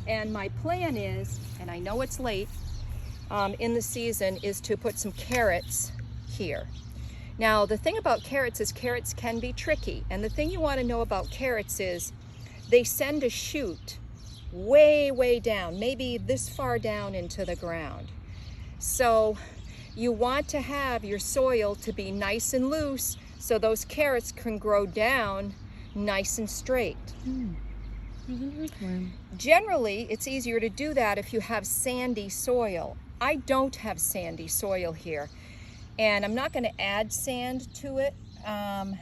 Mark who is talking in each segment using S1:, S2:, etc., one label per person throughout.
S1: And my plan is, and I know it's late in the season, is to put some carrots here. Now, the thing about carrots is carrots can be tricky. And the thing you want to know about carrots is they send a shoot way, way down, maybe this far down into the ground. So you want to have your soil to be nice and loose so those carrots can grow down nice and straight. Generally, it's easier to do that if you have sandy soil. I don't have sandy soil here, and I'm not going to add sand to it. I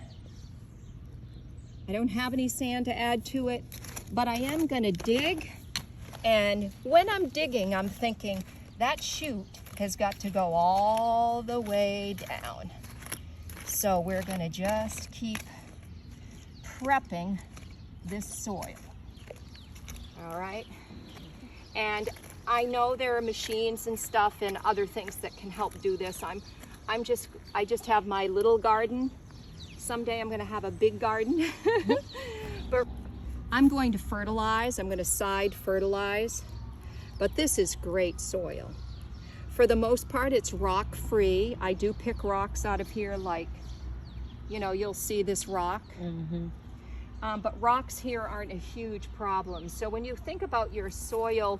S1: don't have any sand to add to it, but I am going to dig, and when I'm digging, I'm thinking that shoot has got to go all the way down. So we're going to just keep prepping this soil. All right, and I know there are machines and stuff and other things that can help do this. I just have my little garden. Someday I'm going to have a big garden. But I'm going to fertilize. I'm going to side fertilize. But this is great soil. For the most part, it's rock free. I do pick rocks out of here, like, you know, you'll see this rock. But rocks here aren't a huge problem. So when you think about your soil,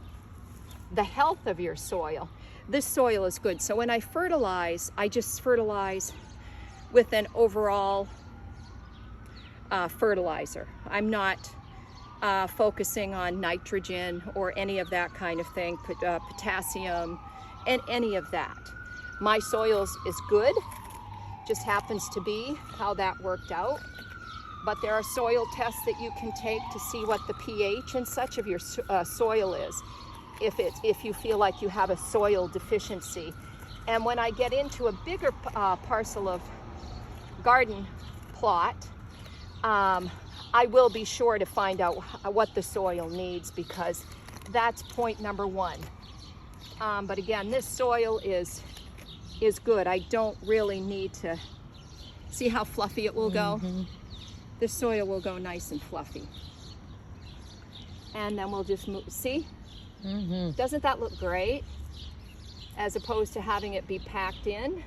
S1: the health of your soil, this soil is good. So when I fertilize, I just fertilize with an overall fertilizer. I'm not focusing on nitrogen or any of that kind of thing, potassium and any of that. My soil is good, just happens to be how that worked out. But there are soil tests that you can take to see what the pH and such of your soil is, if you feel like you have a soil deficiency. And when I get into a bigger parcel of garden plot, I will be sure to find out what the soil needs, because that's point number one. But again, this soil is good. I don't really need to see how fluffy it will go. This soil will go nice and fluffy. And then we'll just move, see? Doesn't that look great? As opposed to having it be packed in.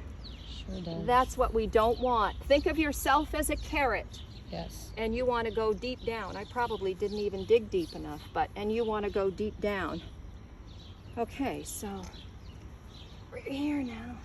S2: Sure does.
S1: That's what we don't want. Think of yourself as a carrot.
S2: Yes.
S1: And you want to go deep down. I probably didn't even dig deep enough, and you want to go deep down. Okay, so we're here now.